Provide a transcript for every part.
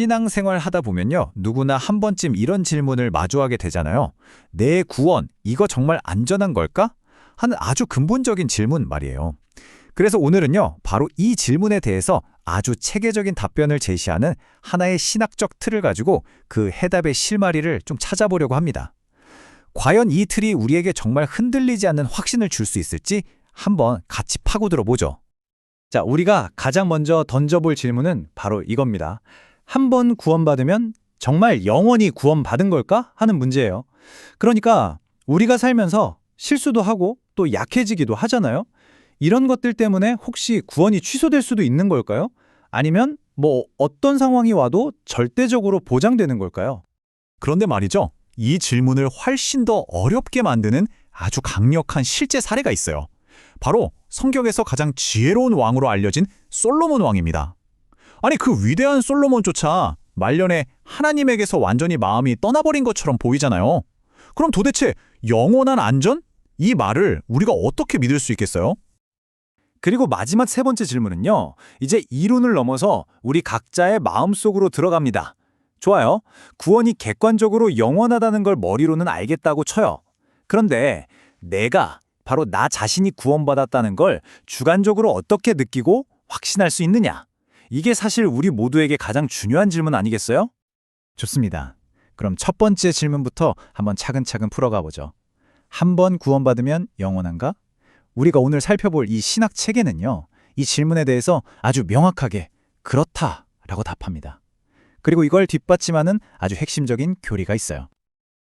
신앙생활 하다 보면요. 누구나 한 번쯤 이런 질문을 마주하게 되잖아요. 내 구원, 이거 정말 안전한 걸까? 하는 아주 근본적인 질문 말이에요. 그래서 오늘은요. 바로 이 질문에 대해서 아주 체계적인 답변을 제시하는 하나의 신학적 틀을 가지고 그 해답의 실마리를 좀 찾아보려고 합니다. 과연 이 틀이 우리에게 정말 흔들리지 않는 확신을 줄 수 있을지 한번 같이 파고들어 보죠. 자, 우리가 가장 먼저 던져볼 질문은 바로 이겁니다. 한 번 구원받으면 정말 영원히 구원받은 걸까? 하는 문제예요. 그러니까 우리가 살면서 실수도 하고 또 약해지기도 하잖아요. 이런 것들 때문에 혹시 구원이 취소될 수도 있는 걸까요? 아니면 어떤 상황이 와도 절대적으로 보장되는 걸까요? 그런데 말이죠. 이 질문을 훨씬 더 어렵게 만드는 아주 강력한 실제 사례가 있어요. 바로 성경에서 가장 지혜로운 왕으로 알려진 솔로몬 왕입니다. 아니 그 위대한 솔로몬조차 말년에 하나님에게서 완전히 마음이 떠나버린 것처럼 보이잖아요. 그럼 도대체 영원한 안전? 이 말을 우리가 어떻게 믿을 수 있겠어요? 그리고 마지막 세 번째 질문은요. 이제 이론을 넘어서 우리 각자의 마음속으로 들어갑니다. 좋아요. 구원이 객관적으로 영원하다는 걸 머리로는 알겠다고 쳐요. 그런데 내가 바로 나 자신이 구원받았다는 걸 주관적으로 어떻게 느끼고 확신할 수 있느냐? 이게 사실 우리 모두에게 가장 중요한 질문 아니겠어요? 좋습니다. 그럼 첫 번째 질문부터 한번 차근차근 풀어가 보죠. 한 번 구원받으면 영원한가? 우리가 오늘 살펴볼 이 신학 체계는요. 이 질문에 대해서 아주 명확하게 그렇다라고 답합니다. 그리고 이걸 뒷받침하는 아주 핵심적인 교리가 있어요.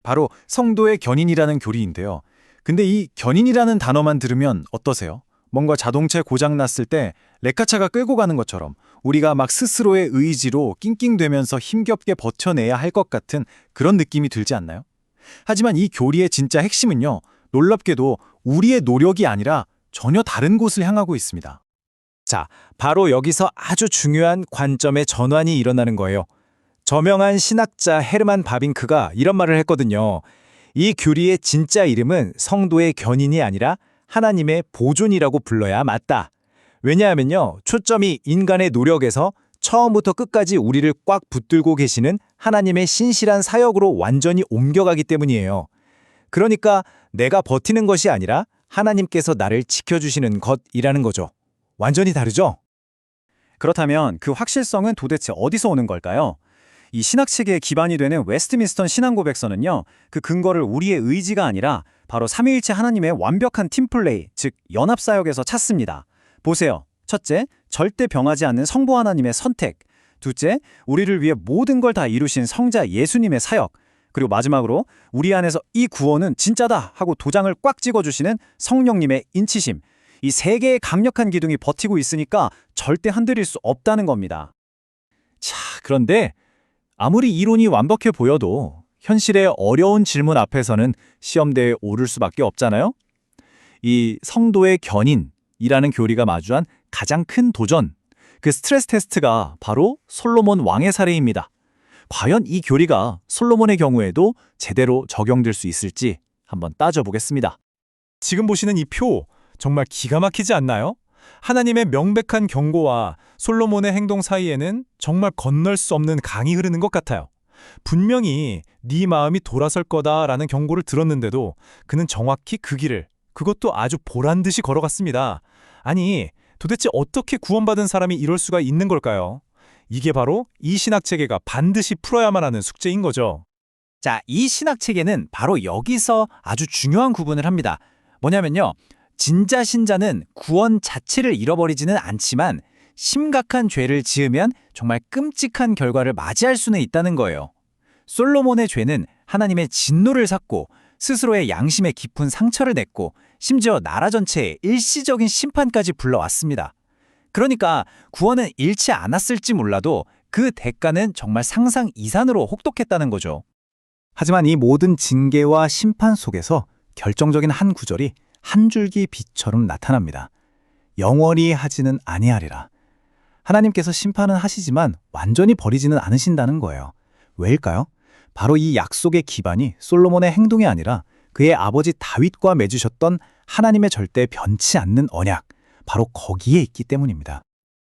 바로 성도의 견인이라는 교리인데요. 근데 이 견인이라는 단어만 들으면 어떠세요? 뭔가 자동차 고장 났을 때 레카차가 끌고 가는 것처럼 우리가 막 스스로의 의지로 낑낑대면서 힘겹게 버텨내야 할 것 같은 그런 느낌이 들지 않나요? 하지만 이 교리의 진짜 핵심은요. 놀랍게도 우리의 노력이 아니라 전혀 다른 곳을 향하고 있습니다. 자, 바로 여기서 아주 중요한 관점의 전환이 일어나는 거예요. 저명한 신학자 헤르만 바빙크가 이런 말을 했거든요. 이 교리의 진짜 이름은 성도의 견인이 아니라 하나님의 보존이라고 불러야 맞다. 왜냐하면요, 초점이 인간의 노력에서 처음부터 끝까지 우리를 꽉 붙들고 계시는 하나님의 신실한 사역으로 완전히 옮겨가기 때문이에요. 그러니까 내가 버티는 것이 아니라 하나님께서 나를 지켜주시는 것이라는 거죠. 완전히 다르죠? 그렇다면 그 확실성은 도대체 어디서 오는 걸까요? 이 신학체계의 기반이 되는 웨스트민스터 신앙고백서는요. 그 근거를 우리의 의지가 아니라 바로 삼위일체 하나님의 완벽한 팀플레이, 즉 연합사역에서 찾습니다. 보세요. 첫째, 절대 병하지 않는 성부 하나님의 선택. 둘째, 우리를 위해 모든 걸 다 이루신 성자 예수님의 사역. 그리고 마지막으로 우리 안에서 이 구원은 진짜다 하고 도장을 꽉 찍어주시는 성령님의 인치심. 이 세 개의 강력한 기둥이 버티고 있으니까 절대 흔들릴 수 없다는 겁니다. 자, 그런데 아무리 이론이 완벽해 보여도 현실의 어려운 질문 앞에서는 시험대에 오를 수밖에 없잖아요. 이 성도의 견인이라는 교리가 마주한 가장 큰 도전, 그 스트레스 테스트가 바로 솔로몬 왕의 사례입니다. 과연 이 교리가 솔로몬의 경우에도 제대로 적용될 수 있을지 한번 따져보겠습니다. 지금 보시는 이 표 정말 기가 막히지 않나요? 하나님의 명백한 경고와 솔로몬의 행동 사이에는 정말 건널 수 없는 강이 흐르는 것 같아요. 분명히 네 마음이 돌아설 거다라는 경고를 들었는데도 그는 정확히 그 길을, 그것도 아주 보란듯이 걸어갔습니다. 아니, 도대체 어떻게 구원받은 사람이 이럴 수가 있는 걸까요? 이게 바로 이 신학체계가 반드시 풀어야만 하는 숙제인 거죠. 자, 이 신학체계는 바로 여기서 아주 중요한 구분을 합니다. 뭐냐면요. 진짜 신자는 구원 자체를 잃어버리지는 않지만 심각한 죄를 지으면 정말 끔찍한 결과를 맞이할 수는 있다는 거예요. 솔로몬의 죄는 하나님의 진노를 샀고 스스로의 양심에 깊은 상처를 냈고 심지어 나라 전체에 일시적인 심판까지 불러왔습니다. 그러니까 구원은 잃지 않았을지 몰라도 그 대가는 정말 상상 이상으로 혹독했다는 거죠. 하지만 이 모든 징계와 심판 속에서 결정적인 한 구절이 한 줄기 빛처럼 나타납니다. 영원히 하지는 아니하리라. 하나님께서 심판은 하시지만 완전히 버리지는 않으신다는 거예요. 왜일까요? 바로 이 약속의 기반이 솔로몬의 행동이 아니라 그의 아버지 다윗과 맺으셨던 하나님의 절대 변치 않는 언약, 바로 거기에 있기 때문입니다.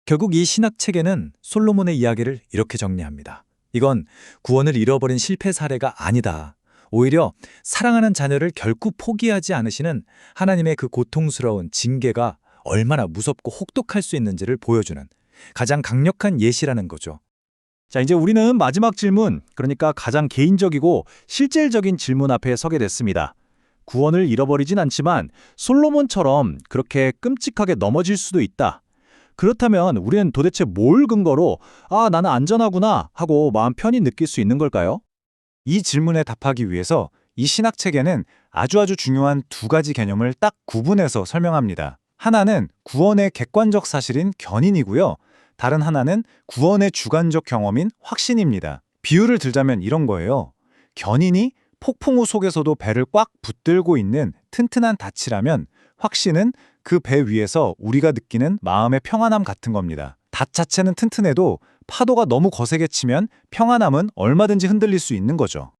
결국 이 신학 체계는 솔로몬의 이야기를 이렇게 정리합니다. 이건 구원을 잃어버린 실패 사례가 아니다. 오히려 사랑하는 자녀를 결코 포기하지 않으시는 하나님의 그 고통스러운 징계가 얼마나 무섭고 혹독할 수 있는지를 보여주는 가장 강력한 예시라는 거죠. 자, 이제 우리는 마지막 질문, 그러니까 가장 개인적이고 실질적인 질문 앞에 서게 됐습니다. 구원을 잃어버리진 않지만 솔로몬처럼 그렇게 끔찍하게 넘어질 수도 있다. 그렇다면 우리는 도대체 뭘 근거로 나는 안전하구나 하고 마음 편히 느낄 수 있는 걸까요? 이 질문에 답하기 위해서 이 신학 체계는 아주 중요한 두 가지 개념을 딱 구분해서 설명합니다. 하나는 구원의 객관적 사실인 견인이고요. 다른 하나는 구원의 주관적 경험인 확신입니다. 비유를 들자면 이런 거예요. 견인이 폭풍우 속에서도 배를 꽉 붙들고 있는 튼튼한 닻이라면 확신은 그 배 위에서 우리가 느끼는 마음의 평안함 같은 겁니다. 닻 자체는 튼튼해도 파도가 너무 거세게 치면 평안함은 얼마든지 흔들릴 수 있는 거죠.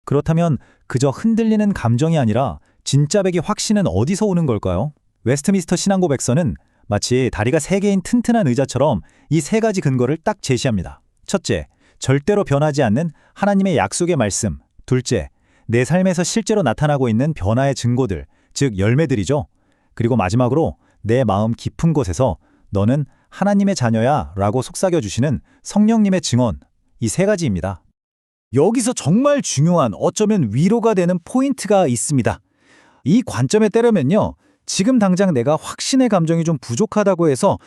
그렇다면 그저 흔들리는 감정이 아니라 진짜 백의 확신은 어디서 오는 걸까요? 웨스트민스터 신앙고백서는 마치 다리가 3개인 튼튼한 의자처럼 이 3가지 근거를 딱 제시합니다. 첫째, 절대로 변하지 않는 하나님의 약속의 말씀. 둘째, 내 삶에서 실제로 나타나고 있는 변화의 증거들, 즉 열매들이죠. 그리고 마지막으로 내 마음 깊은 곳에서 너는 하나님의 자녀야 라고 속삭여주시는 성령님의 증언, 이 3가지입니다. 여기서 정말 중요한 어쩌면 위로가 되는 포인트가 있습니다. 이 관점에 따르면요. 지금 당장 내가 확신의 감정이 좀 부족하다고 해서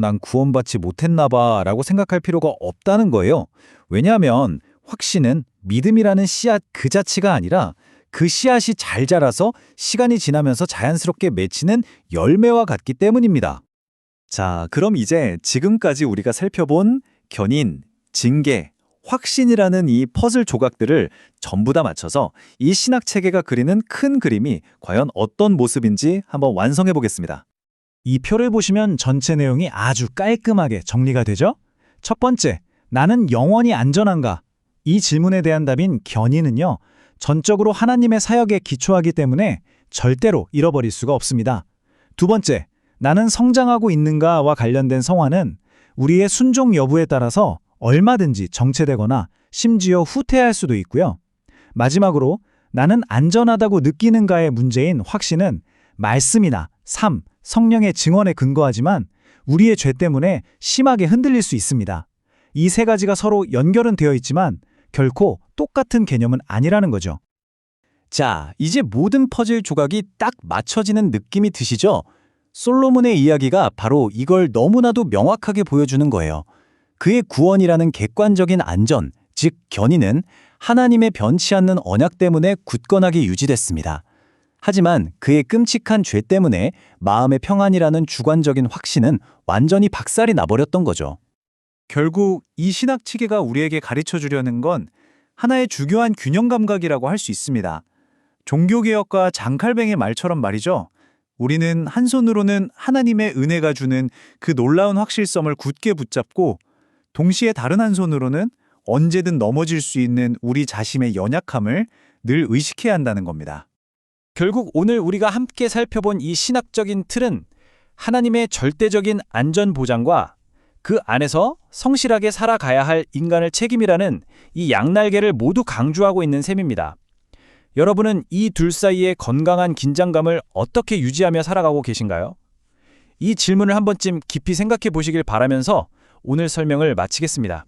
난 구원받지 못했나 봐 라고 생각할 필요가 없다는 거예요. 왜냐하면 확신은 믿음이라는 씨앗 그 자체가 아니라 그 씨앗이 잘 자라서 시간이 지나면서 자연스럽게 맺히는 열매와 같기 때문입니다. 자, 그럼 이제 지금까지 우리가 살펴본 견인, 징계, 확신이라는 이 퍼즐 조각들을 전부 다 맞춰서 이 신학 체계가 그리는 큰 그림이 과연 어떤 모습인지 한번 완성해 보겠습니다. 이 표를 보시면 전체 내용이 아주 깔끔하게 정리가 되죠? 첫 번째, 나는 영원히 안전한가? 이 질문에 대한 답인 견인은요, 전적으로 하나님의 사역에 기초하기 때문에 절대로 잃어버릴 수가 없습니다. 두 번째, 나는 성장하고 있는가와 관련된 성화는 우리의 순종 여부에 따라서 얼마든지 정체되거나 심지어 후퇴할 수도 있고요. 마지막으로 나는 안전하다고 느끼는가의 문제인 확신은 말씀이나 삶, 성령의 증언에 근거하지만 우리의 죄 때문에 심하게 흔들릴 수 있습니다. 이 3가지가 서로 연결은 되어 있지만 결코 똑같은 개념은 아니라는 거죠. 자, 이제 모든 퍼즐 조각이 딱 맞춰지는 느낌이 드시죠? 솔로몬의 이야기가 바로 이걸 너무나도 명확하게 보여주는 거예요. 그의 구원이라는 객관적인 안전, 즉 견인은 하나님의 변치 않는 언약 때문에 굳건하게 유지됐습니다. 하지만 그의 끔찍한 죄 때문에 마음의 평안이라는 주관적인 확신은 완전히 박살이 나버렸던 거죠. 결국 이 신학 체계가 우리에게 가르쳐 주려는 건 하나의 중요한 균형 감각이라고 할 수 있습니다. 종교개혁과 장칼뱅의 말처럼 말이죠. 우리는 한 손으로는 하나님의 은혜가 주는 그 놀라운 확실성을 굳게 붙잡고 동시에 다른 한 손으로는 언제든 넘어질 수 있는 우리 자신의 연약함을 늘 의식해야 한다는 겁니다. 결국 오늘 우리가 함께 살펴본 이 신학적인 틀은 하나님의 절대적인 안전 보장과 그 안에서 성실하게 살아가야 할 인간의 책임이라는 이 양날개를 모두 강조하고 있는 셈입니다. 여러분은 이 둘 사이의 건강한 긴장감을 어떻게 유지하며 살아가고 계신가요? 이 질문을 한 번쯤 깊이 생각해 보시길 바라면서 오늘 설명을 마치겠습니다.